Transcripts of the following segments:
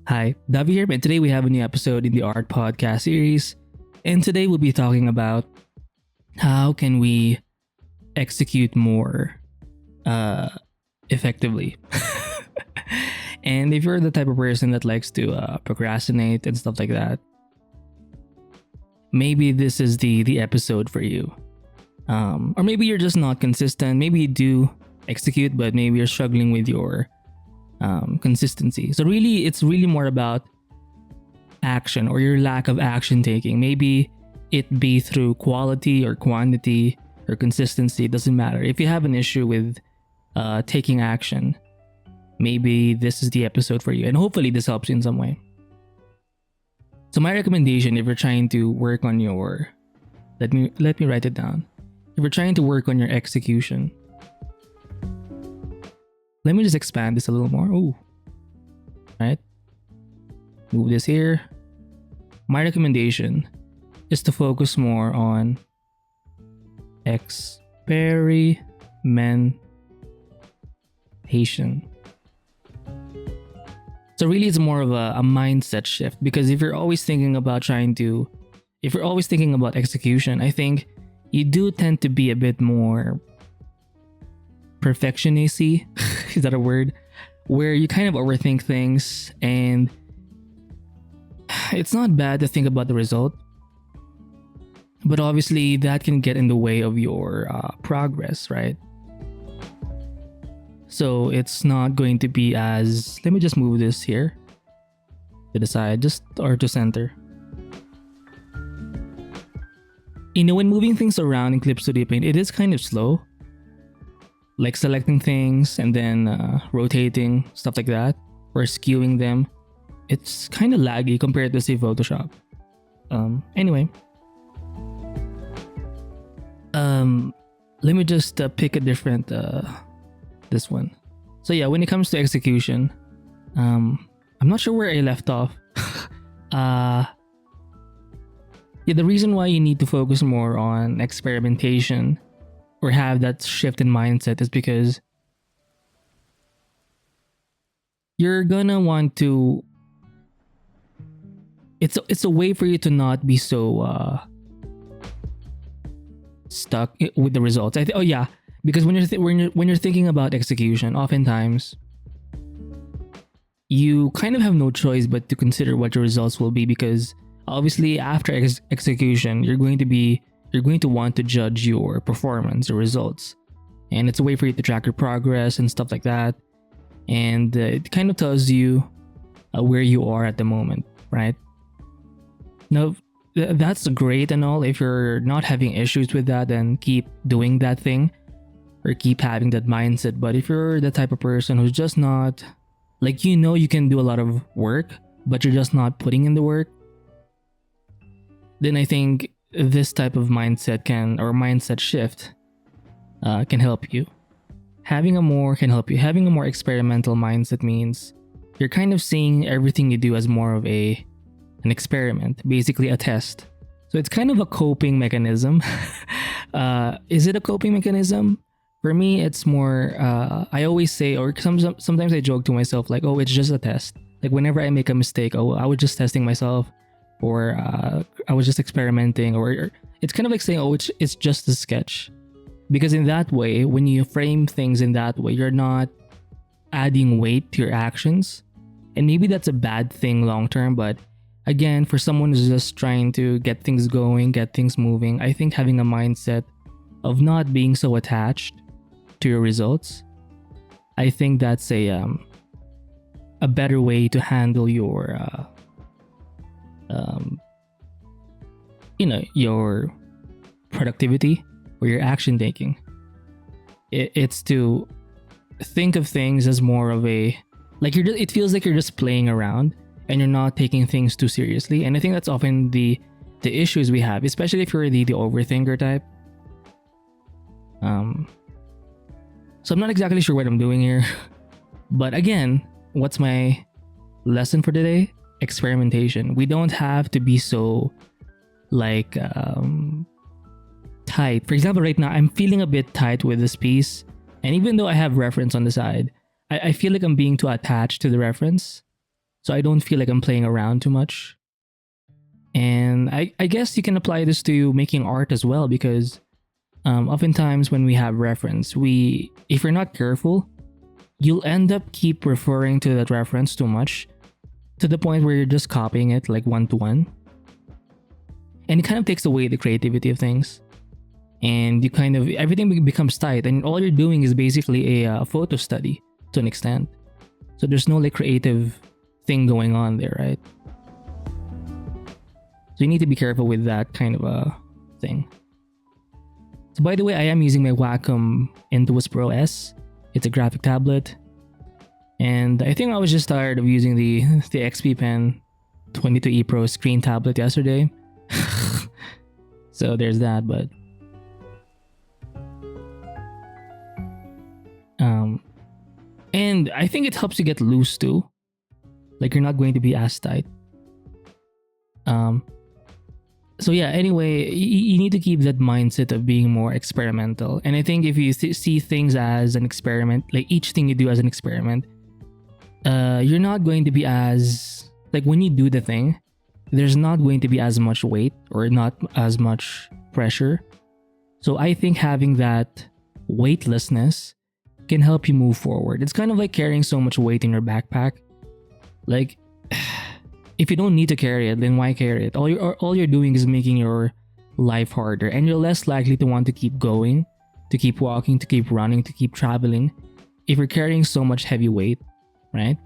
Hi, Davi here, and today we have a new episode in the Art Podcast series. And today we'll be talking about how can we execute more effectively. And if you're the type of person that likes to procrastinate and stuff like that, maybe this is the episode for you. Or maybe you're just not consistent. Maybe you do execute, but maybe you're struggling with your consistency. So really, it's really more about action or your lack of action taking. Maybe it be through quality or quantity or consistency. It doesn't matter. If you have an issue with taking action, maybe this is the episode for you, and hopefully this helps you in some way. So my recommendation, if you're trying to work on your, let me write it down. If you're trying to work on your execution, let me just expand this a little more. Ooh. Right? Move this here. My recommendation is to focus more on experimentation. So really it's more of a mindset shift, because if you're always thinking about execution, I think you do tend to be a bit more perfectionist-y. Is that a word? Where you kind of overthink things, and it's not bad to think about the result, but obviously that can get in the way of your progress, right? So it's not going to be as, let me just move this here to the side, or to center. When moving things around in Clip Studio Paint, it is kind of slow. Like selecting things and then rotating, stuff like that, or skewing them. It's kind of laggy compared to, say, Photoshop. Anyway. Let me just pick a different, this one. So yeah, when it comes to execution, I'm not sure where I left off. The reason why you need to focus more on experimentation or have that shift in mindset is because you're gonna want to, it's a way for you to not be so stuck with the results. Because when you're thinking about execution, oftentimes you kind of have no choice but to consider what your results will be, because obviously after execution you're going to want to judge your performance or results, and it's a way for you to track your progress and stuff like that, and it kind of tells you where you are at the moment, right? Now that's great and all. If you're not having issues with that, then keep doing that thing or keep having that mindset. But if you're the type of person who's just not, like, you can do a lot of work but you're just not putting in the work, then I think this type of mindset shift can help you. Having a more experimental mindset means you're kind of seeing everything you do as more of an experiment, basically a test. So it's kind of a coping mechanism. Is it a coping mechanism? For me, it's more, I always say, or sometimes I joke to myself like, oh, it's just a test. Like whenever I make a mistake, oh, I was just testing myself, or I was just experimenting, or it's kind of like saying, oh, it's just a sketch. Because in that way, when you frame things in that way, you're not adding weight to your actions. And maybe that's a bad thing long term, but again, for someone who's just trying to get things going, get things moving, I think having a mindset of not being so attached to your results, I think that's a better way to handle your your productivity or your action taking. It's to think of things as more of a, like, it feels like you're just playing around and you're not taking things too seriously. And I think that's often the issues we have, especially if you're the overthinker type. So I'm not exactly sure what I'm doing here. But again, what's my lesson for today? Experimentation. We don't have to be so tight. For example, right now I'm feeling a bit tight with this piece, and even though I have reference on the side, I feel like I'm being too attached to the reference. so I don't feel like I'm playing around too much. And I guess you can apply this to making art as well, because oftentimes when we have reference, if you're not careful, you'll end up keep referring to that reference too much, to the point where you're just copying it like one to one. And it kind of takes away the creativity of things. And you kind of, everything becomes tight, and all you're doing is basically a photo study to an extent. So there's no like creative thing going on there, right? So you need to be careful with that kind of a thing. So by the way, I am using my Wacom Intuos Pro S. It's a graphic tablet. And I think I was just tired of using the XP Pen 22E Pro screen tablet yesterday. So there's that, but and I think it helps you get loose too. Like you're not going to be as tight. So yeah, anyway, you need to keep that mindset of being more experimental. And I think if you see things as an experiment, like each thing you do as an experiment, you're not going to be as, like when you do the thing, there's not going to be as much weight or not as much pressure. So I think having that weightlessness can help you move forward. It's kind of like carrying so much weight in your backpack. Like, if you don't need to carry it, then why carry it? All you're doing is making your life harder, and you're less likely to want to keep going, to keep walking, to keep running, to keep traveling if you're carrying so much heavy weight, right?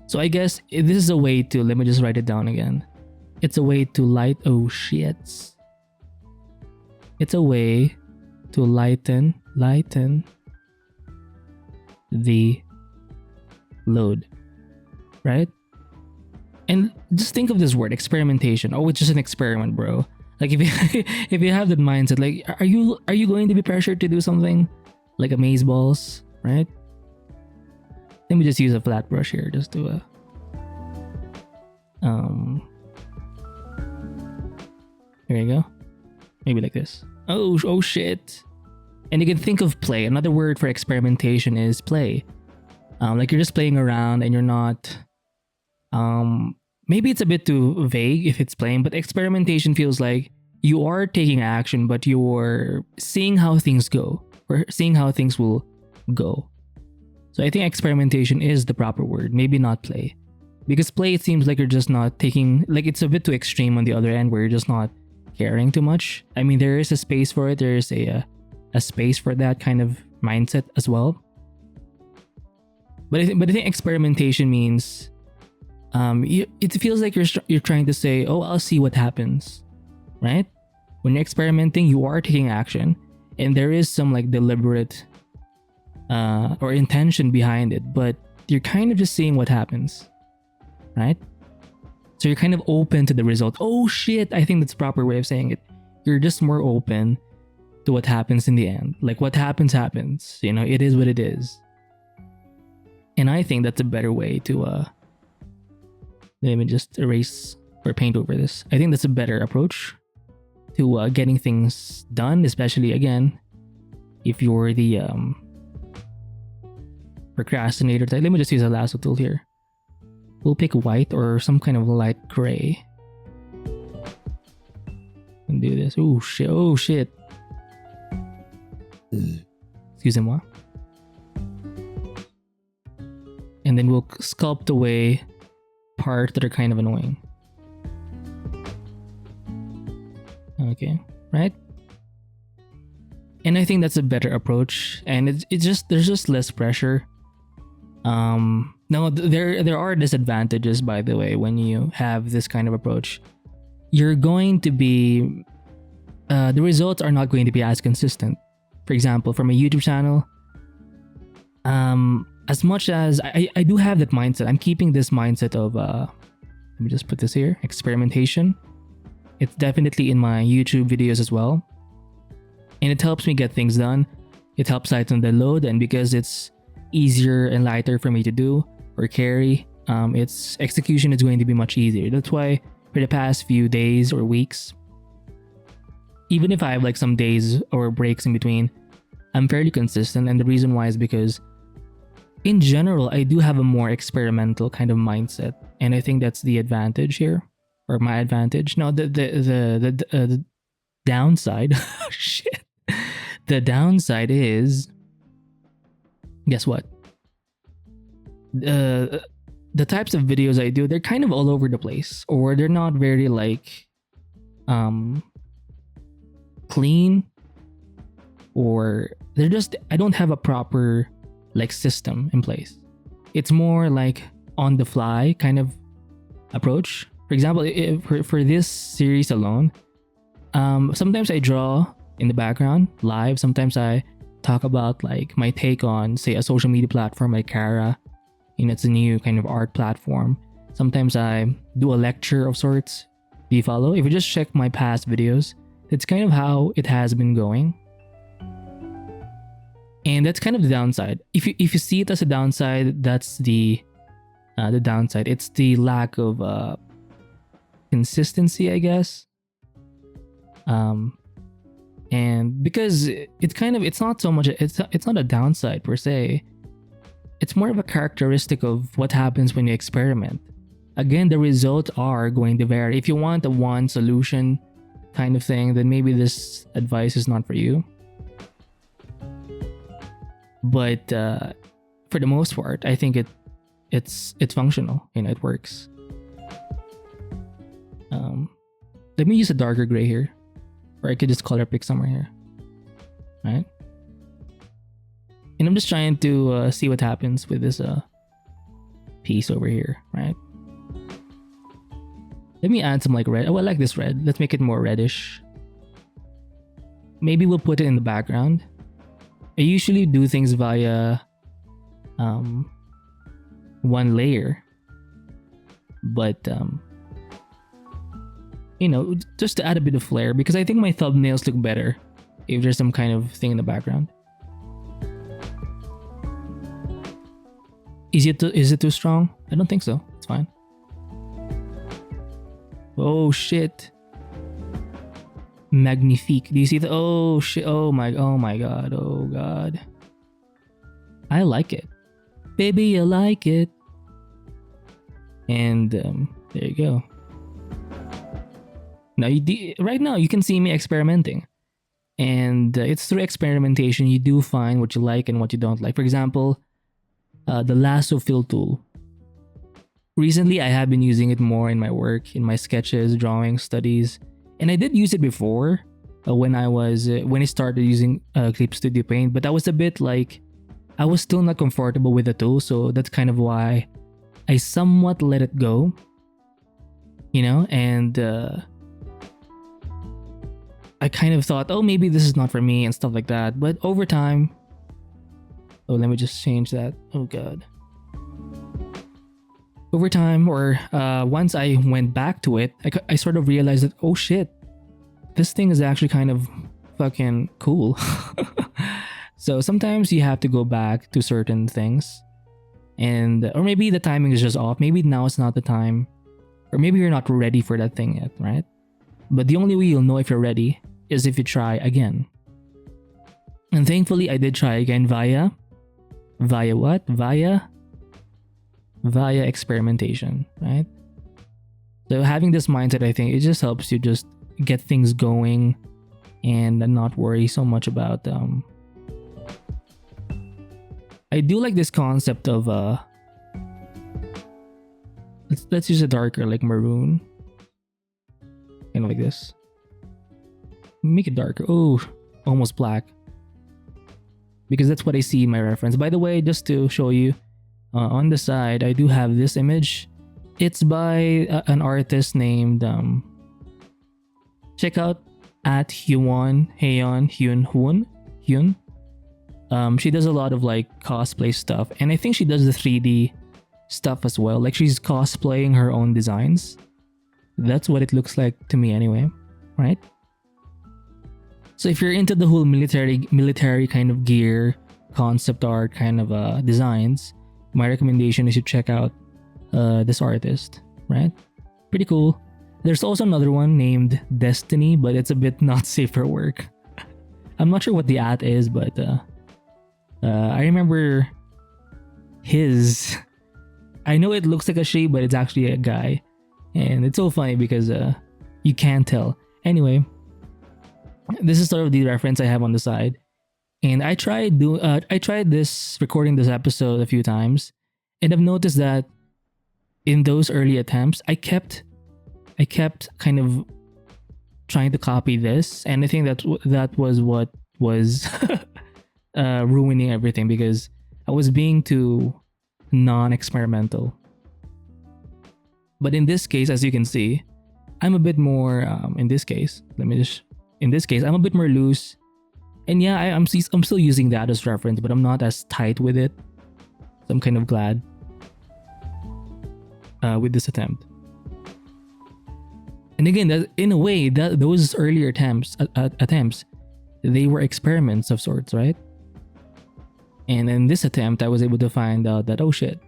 So I guess this is a way to, let me just write it down again. It's a way to It's a way to lighten the load, right? And just think of this word, experimentation. Oh, it's just an experiment, bro. Like if you if you have that mindset, like are you going to be pressured to do something like amaze balls, right? Let me just use a flat brush here just to here you go. Maybe like this. Oh shit. And you can think of play. Another word for experimentation is play. Like you're just playing around and you're not maybe it's a bit too vague if it's playing, but experimentation feels like you are taking action, but you're seeing how things go, or seeing how things will go. So I think experimentation is the proper word, maybe not play. Because play, it seems like you're just not taking, like it's a bit too extreme on the other end where you're just not caring too much. I mean, there is a space for it. There is a space for that kind of mindset as well. But I think experimentation means it feels like you're trying to say, oh, I'll see what happens, right? When you're experimenting, you are taking action, and there is some like deliberate or intention behind it, but you're kind of just seeing what happens, right? So you're kind of open to the result. Oh shit, I think that's the proper way of saying it. You're just more open to what happens in the end. Like what happens, you know, it is what it is. And I think that's a better way to let me just erase or paint over this. I think that's a better approach to getting things done, especially again, if you're the procrastinator type. Let me just use a lasso tool here. We'll pick white or some kind of light gray. And do this. Oh shit. Excusez-moi. And then we'll sculpt away parts that are kind of annoying. Okay, right? And I think that's a better approach, and it's just, there's just less pressure. Now there are disadvantages, by the way, when you have this kind of approach. You're going to be the results are not going to be as consistent. For example, from a YouTube channel, as much as I do have that mindset, I'm keeping this mindset of let me just put this here, experimentation. It's definitely in my YouTube videos as well, and it helps me get things done. It helps lighten the load, and because it's easier and lighter for me to do or carry, its execution is going to be much easier. That's why for the past few days or weeks, even if I have like some days or breaks in between, I'm fairly consistent. And the reason why is because in general, I do have a more experimental kind of mindset, and I think that's the advantage here, or my advantage. No, the downside, shit. The downside is, guess what? The types of videos I do, they're kind of all over the place, or they're not very like clean, or they're just, I don't have a proper like system in place. It's more like on the fly kind of approach. For example, for this series alone, sometimes I draw in the background live. Sometimes I talk about like my take on, say, a social media platform like Kara. You know, it's a new kind of art platform. Sometimes I do a lecture of sorts. Do you follow? If you just check my past videos, it's kind of how it has been going. And that's kind of the downside. If you see it as a downside, that's the downside. It's the lack of consistency, I guess. And because it's not so much, it's not a downside per se. It's more of a characteristic of what happens when you experiment. Again, the results are going to vary. If you want a one solution kind of thing, then maybe this advice is not for you. But for the most part, I think it's functional. You know, it works. Let me use a darker gray here, or I could just color pick somewhere here, right? And I'm just trying to see what happens with this piece over here, right? Let me add some like red. Oh, I like this red. Let's make it more reddish. Maybe we'll put it in the background. I usually do things via one layer, but you know, just to add a bit of flair, because I think my thumbnails look better if there's some kind of thing in the background. Is it too strong? I don't think so. It's fine. Oh shit. Magnifique. Do you see the, oh shit, oh my god, oh god. I like it. Baby, I like it. And there you go. Now right now you can see me experimenting. And it's through experimentation you do find what you like and what you don't like. For example, the lasso fill tool. Recently, I have been using it more in my work, in my sketches, drawing, studies. And I did use it before when I started using Clip Studio Paint, but I was a bit like, I was still not comfortable with the tool, so that's kind of why I somewhat let it go, you know, and I kind of thought, oh, maybe this is not for me and stuff like that. But over time, oh, let me just change that. Oh god. Over time, or once I went back to it, I sort of realized that, oh shit, this thing is actually kind of fucking cool. So sometimes you have to go back to certain things, and or maybe the timing is just off. Maybe now is not the time, or maybe you're not ready for that thing yet, right? But the only way you'll know if you're ready is if you try again. And thankfully, I did try again via what? Via experimentation, right? So having this mindset, I think it just helps you just get things going and not worry so much about I do like this concept of let's use a darker, like maroon, kind of like this. Make it darker. Oh, almost black, because that's what I see in my reference. By the way, just to show you, on the side I do have this image. It's by an artist named check out at Hyeon. She does a lot of like cosplay stuff, and I think she does the 3D stuff as well. Like she's cosplaying her own designs. That's what it looks like to me anyway, right? So if you're into the whole military kind of gear, concept art kind of designs, my recommendation is you check out this artist, right? Pretty cool. There's also another one named Destiny, but it's a bit not safe for work. I'm not sure what the at is, but I remember his. I know it looks like a she, but it's actually a guy. And it's so funny because you can't tell. Anyway, this is sort of the reference I have on the side. And I tried recording this episode a few times, and I've noticed that in those early attempts, I kept kind of trying to copy this, and I think that was what was ruining everything, because I was being too non-experimental. But in this case, as you can see, I'm a bit more. In this case, I'm a bit more loose. And yeah, I'm still using that as reference, but I'm not as tight with it. So I'm kind of glad with this attempt. And again, in a way, those earlier attempts, they were experiments of sorts, right? And in this attempt, I was able to find out that, oh shit,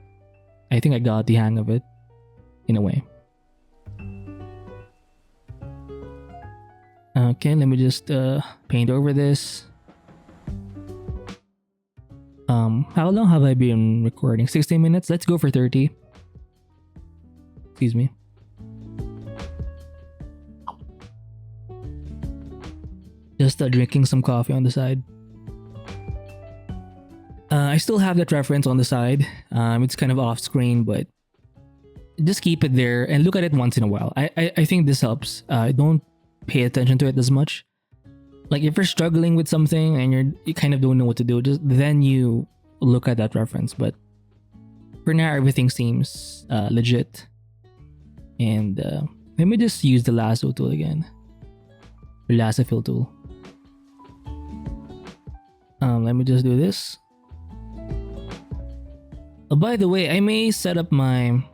I think I got the hang of it, in a way. Okay, let me just paint over this. How long have I been recording? 16 minutes? Let's go for 30. Excuse me. Just drinking some coffee on the side. I still have that reference on the side. It's kind of off screen, but just keep it there and look at it once in a while. I think this helps. Don't pay attention to it as much. Like if you're struggling with something and you kind of don't know what to do, then you look at that reference. But for now, everything seems legit. And let me just use the lasso tool again. The lasso fill tool. Let me just do this. Oh, by the way, I may set up my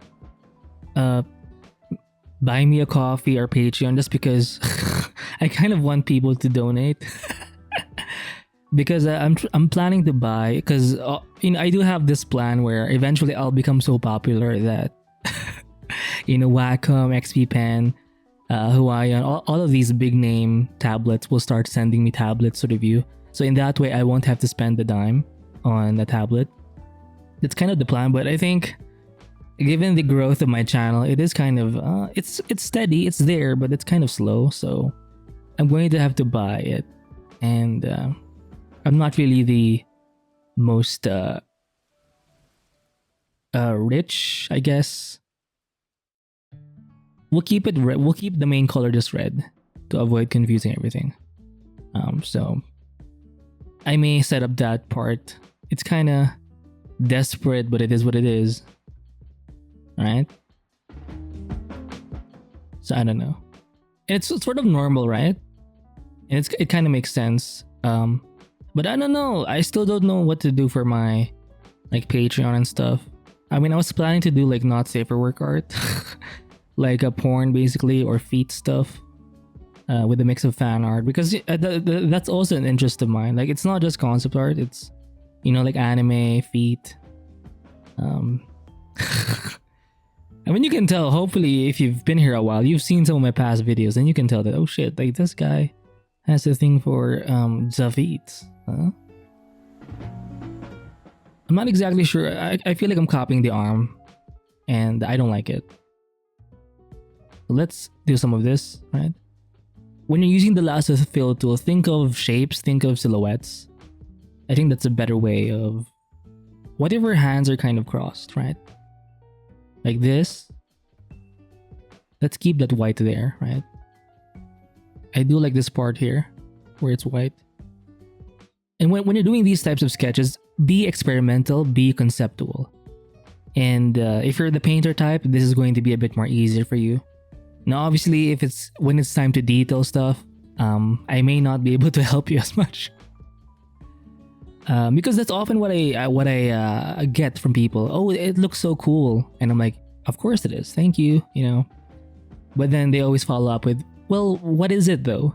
buy me a coffee or Patreon just because I kind of want people to donate. Because I'm planning to buy, because I do have this plan where eventually I'll become so popular that Wacom, XP Pen, Hyeon, all of these big name tablets will start sending me tablets to review. So in that way, I won't have to spend a dime on a tablet. That's kind of the plan, but I think given the growth of my channel, it is kind of it's steady, it's there, but it's kind of slow. So I'm going to have to buy it, and I'm not really the most rich, I guess. We'll keep it red. We'll keep the main color just red to avoid confusing everything. So I may set up that part. It's kind of desperate, but it is what it is. Right? So I don't know. And it's sort of normal, right? And it kind of makes sense. But I don't know. I still don't know what to do for my like Patreon and stuff. I mean, I was planning to do like not safe for work art, like a porn basically, or feet stuff, with a mix of fan art, because that's also an interest of mine. Like it's not just concept art. It's like anime, feet. I mean, you can tell, hopefully, if you've been here a while, you've seen some of my past videos, and you can tell that, oh shit, like this guy has a thing for the feet. Huh? I'm not exactly sure. I feel like I'm copying the arm, and I don't like it. So let's do some of this, right? When you're using the lasso fill tool, think of shapes, think of silhouettes. I think that's a better way of whatever hands are kind of crossed, right? Like this. Let's keep that white there, right? I do like this part here where it's white. And when you're doing these types of sketches, be experimental, be conceptual. And if you're the painter type, this is going to be a bit more easier for you. Now, obviously, when it's time to detail stuff, I may not be able to help you as much. Because that's often what I get from people. Oh, it looks so cool, and I'm like, of course it is. Thank you. But then they always follow up with, well, what is it though?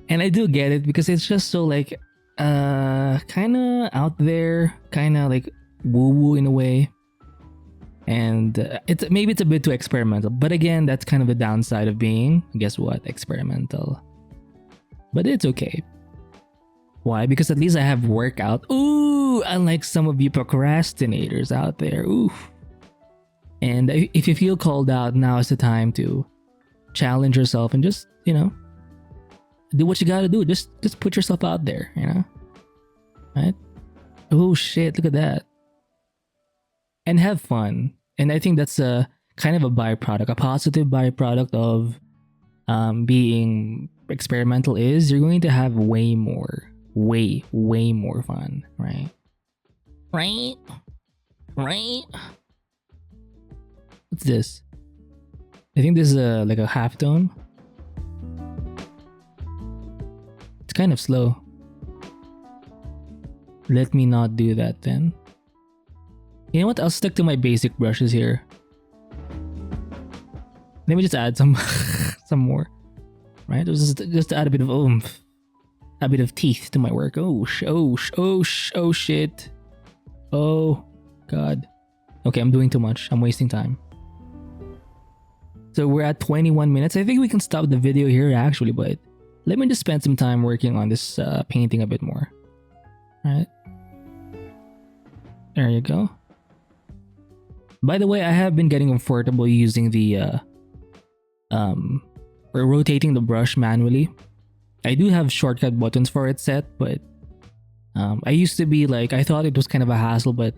And I do get it, because it's just so like, kind of out there, kind of like woo-woo in a way. And maybe it's a bit too experimental. But again, that's kind of the downside of being, guess what, experimental. But it's okay. Why? Because at least I have workout. Ooh, unlike some of you procrastinators out there. Ooh. And if you feel called out, now is the time to challenge yourself and just, do what you gotta do. Just put yourself out there, Right? Oh shit, look at that. And have fun. And I think that's a kind of a byproduct, a positive byproduct of being experimental is you're going to have way more fun, right? Right? What's this? I think this is like a halftone. It's kind of slow. Let me not do that then. You know what? I'll stick to my basic brushes here. Let me just add some some more. Right? Just to add a bit of oomph. A bit of teeth to my work. Oh shit. Oh god. Okay, I'm doing too much. I'm wasting time. So we're at 21 minutes. I think we can stop the video here actually, but let me just spend some time working on this painting a bit more. Right? There you go. By the way, I have been getting comfortable using the or rotating the brush manually. I do have shortcut buttons for it set, but I used to be like, I thought it was kind of a hassle, but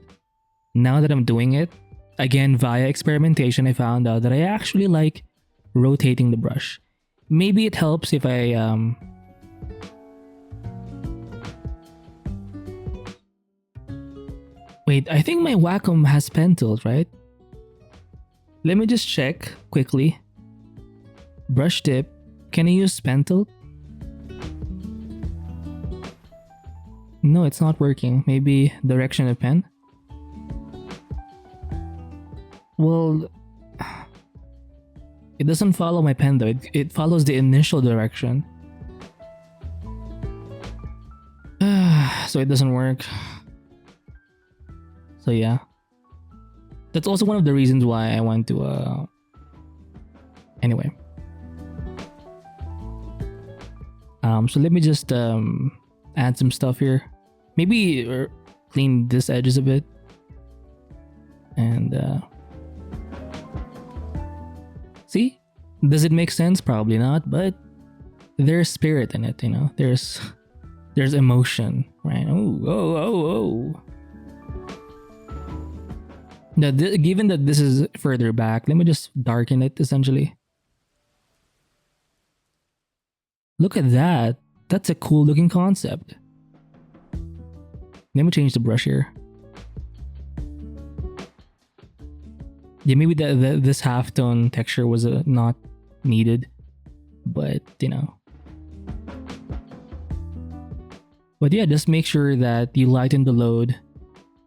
now that I'm doing it, again via experimentation, I found out that I actually like rotating the brush. Maybe it helps if I wait, I think my Wacom has pen tools, right? Let me just check quickly. Brush tip. Can I use pen tool? No, it's not working. Maybe direction of pen? Well, it doesn't follow my pen though. It follows the initial direction. So it doesn't work. So yeah. That's also one of the reasons why I want to anyway. So let me just add some stuff here. Maybe clean this edges a bit. And see? Does it make sense? Probably not, but there's spirit in it, There's emotion, right? Oh. Now, given that this is further back, let me just darken it essentially. Look at that. That's a cool looking concept. Let me change the brush here. Yeah, maybe this halftone texture was not needed, but But yeah, just make sure that you lighten the load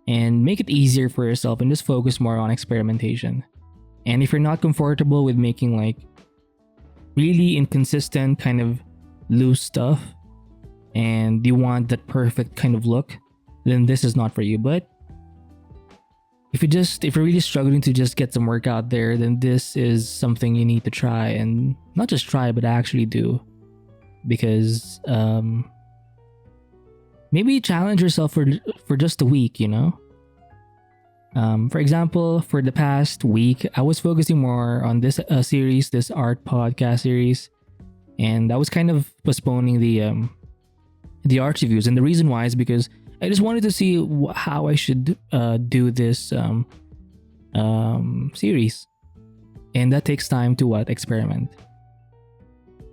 and make it easier for yourself and just focus more on experimentation. And if you're not comfortable with making like really inconsistent kind of loose stuff and you want that perfect kind of look, then this is not for you. But if you're really struggling to just get some work out there, then this is something you need to try, and not just try but actually do, because maybe challenge yourself for just a week. For example, for the past week I was focusing more on this series, this art podcast series, and I was kind of postponing the art reviews. And the reason why is because I just wanted to see how I should do this series, and that takes time to experiment.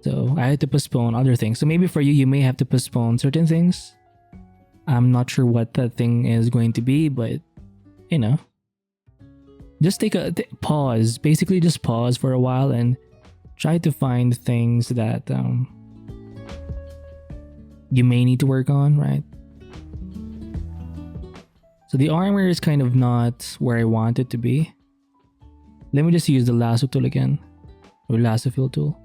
So I had to postpone other things. So maybe for you, you may have to postpone certain things. I'm not sure what that thing is going to be, but just take a pause. Basically, just pause for a while and try to find things that you may need to work on, right? So the armor is kind of not where I want it to be. Let me just use the lasso tool again, or lasso fill tool.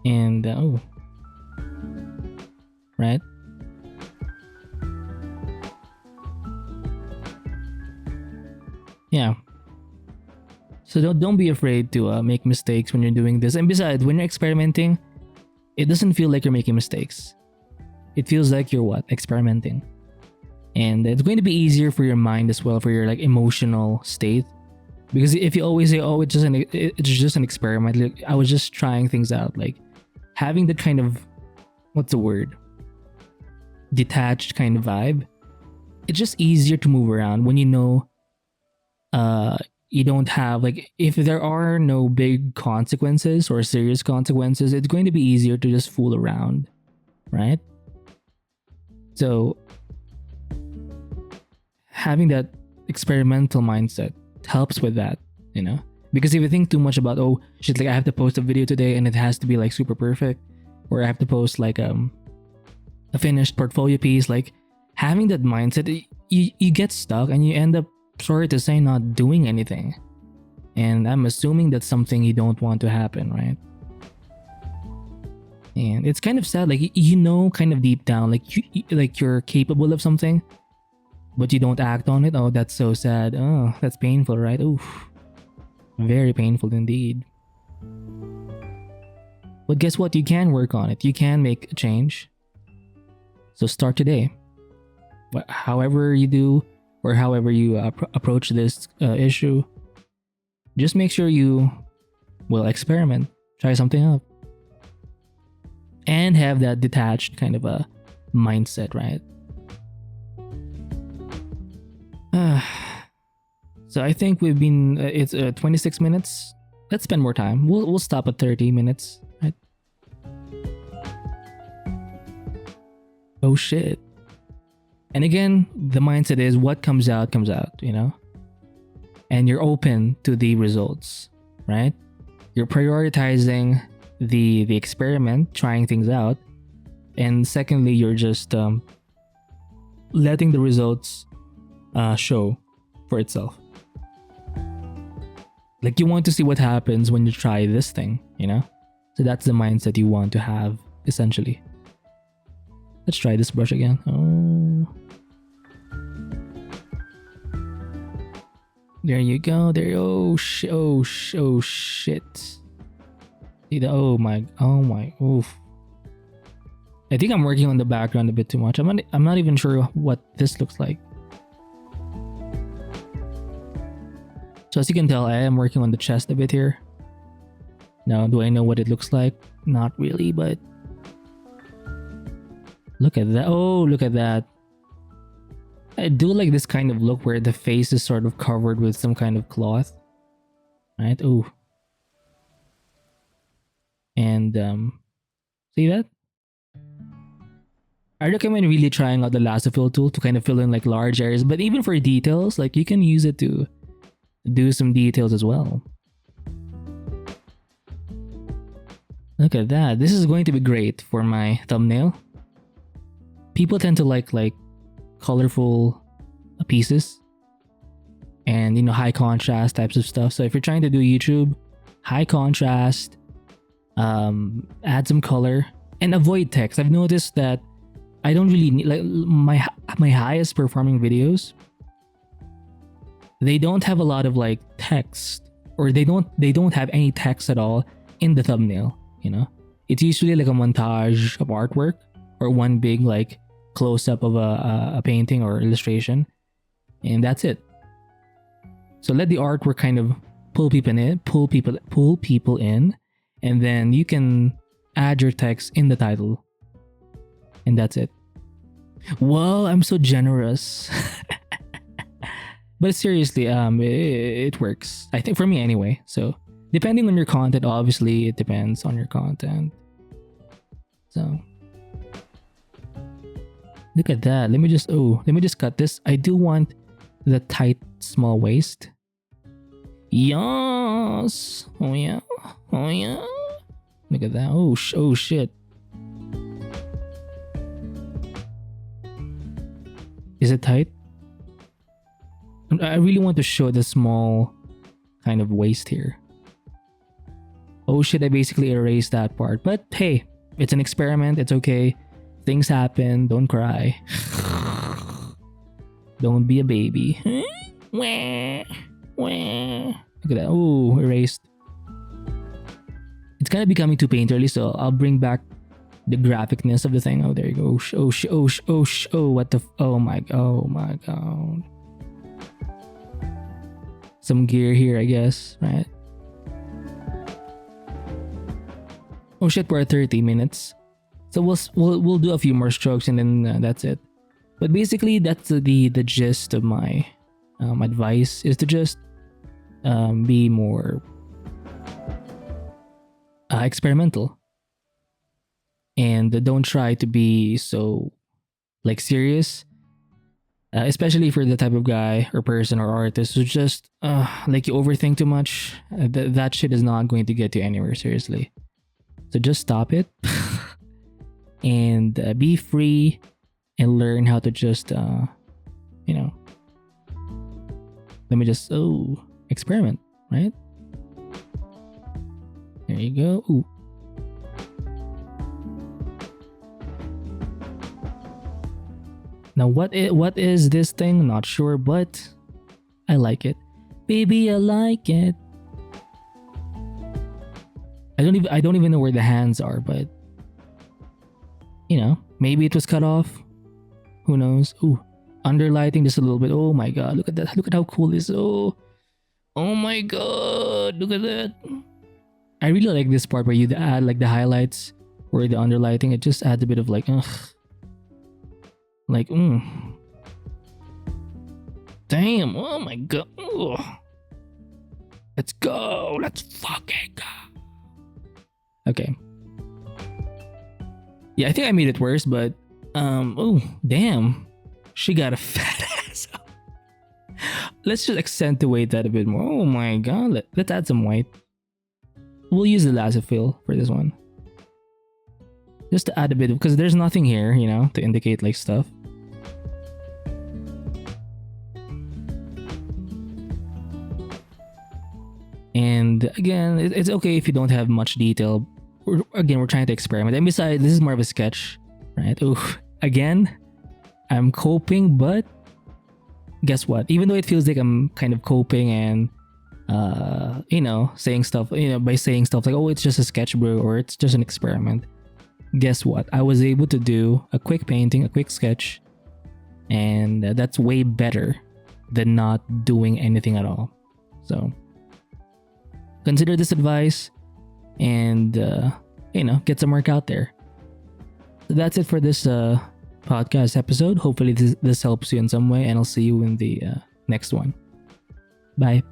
And right. Yeah. So don't be afraid to make mistakes when you're doing this. And besides, when you're experimenting, it doesn't feel like you're making mistakes. It feels like you're what? Experimenting. And it's going to be easier for your mind as well, for your like emotional state. Because if you always say, "Oh, it's just an experiment," like, I was just trying things out, like having that kind of, what's the word? Detached kind of vibe. It's just easier to move around when you know you don't have, like, if there are no big consequences or serious consequences, it's going to be easier to just fool around, right? So having that experimental mindset helps with that, you know? Because if you think too much about, oh shit, like I have to post a video today and it has to be like super perfect, or I have to post like a finished portfolio piece, like having that mindset, you get stuck and you end up, sorry to say, not doing anything. And I'm assuming that's something you don't want to happen, right? And it's kind of sad, like you know, kind of deep down, like you're capable of something, but you don't act on it. Oh, that's so sad. Oh, that's painful, right? Oof, very painful indeed. But guess what? You can work on it. You can make a change. So start today. However you do, or however you approach this issue, just make sure you will experiment, try something out, and have that detached kind of a mindset, right? So I think we've been it's 26 minutes. Let's spend more time. We'll stop at 30 minutes, right? Oh shit. And again, the mindset is what comes out, you know? And you're open to the results, right? You're prioritizing the experiment, trying things out. And secondly, you're just letting the results show for itself. Like you want to see what happens when you try this thing, you know? So that's the mindset you want to have, essentially. Let's try this brush again. Oh. There you go. There. Oh shit. Oh shit. See the. Oh my. Oof. I think I'm working on the background a bit too much. I'm not even sure what this looks like. So as you can tell, I am working on the chest a bit here. Now, do I know what it looks like? Not really, but look at that. Oh, look at that. I do like this kind of look where the face is sort of covered with some kind of cloth. Right? Ooh. And see that? I recommend really trying out the lasso fill tool to kind of fill in like large areas, but even for details, like you can use it to do some details as well. Look at that. This is going to be great for my thumbnail. People tend to like colorful pieces and, you know, high contrast types of stuff. So if you're trying to do YouTube, high contrast, add some color and avoid text. I've noticed that I don't really need, like, my highest performing videos, they don't have a lot of like text, or they don't have any text at all in the thumbnail, you know? It's usually like a montage of artwork or one big like close-up of a painting or illustration, and that's it. So let the artwork kind of pull people in, and then you can add your text in the title, and that's it. Whoa, I'm so generous. But seriously, it works, I think, for me anyway. So depending on your content, obviously it depends on your content. So look at that. Let me just cut this. I do want the tight small waist. Yes. Oh yeah. Oh yeah. Look at that. Oh shit. Is it tight? I really want to show the small kind of waist here. Oh shit, I basically erased that part. But hey, it's an experiment. It's okay. Things happen. Don't cry. Don't be a baby. Look at that. Oh, erased. It's kind of becoming too painterly, so I'll bring back the graphicness of the thing. Oh, there you go. Oh, what the? Oh my god. Some gear here, I guess, right? Oh shit, we're at 30 minutes. So we'll do a few more strokes and then that's it. But basically, that's the gist of my advice is to just be more experimental, and don't try to be so like serious, especially for the type of guy or person or artist who just like you overthink too much. That shit is not going to get you anywhere, seriously. So just stop it and be free and learn how to just you know, let me just experiment, right? There you go. Ooh. Now what is this thing? Not sure, but I like it. Baby, I like it. I don't even know where the hands are, but you know, maybe it was cut off. Who knows? Ooh, underlighting just a little bit. Oh my god, look at that. Look at how cool this is. Oh my god, look at that. I really like this part where you add like the highlights or the underlighting. It just adds a bit of like damn. Oh my god. Ugh. Let's go. Let's fucking go. Okay. Yeah, I think I made it worse, but oh damn, she got a fat ass. Let's just accentuate that a bit more. Oh my god, let's add some white. We'll use the lasso fill for this one, just to add a bit of, because there's nothing here, you know, to indicate like stuff. And again, it's okay if you don't have much detail. We're trying to experiment. And besides, this is more of a sketch, right? Oof. Again, I'm coping, but guess what? Even though it feels like I'm kind of coping and you know, saying stuff, you know, by saying stuff like, oh, it's just a sketch, bro, or it's just an experiment. Guess what? I was able to do a quick painting, a quick sketch, and that's way better than not doing anything at all. So consider this advice and you know, get some work out there. So that's it for this podcast episode. Hopefully this helps you in some way, and I'll see you in the next one. Bye.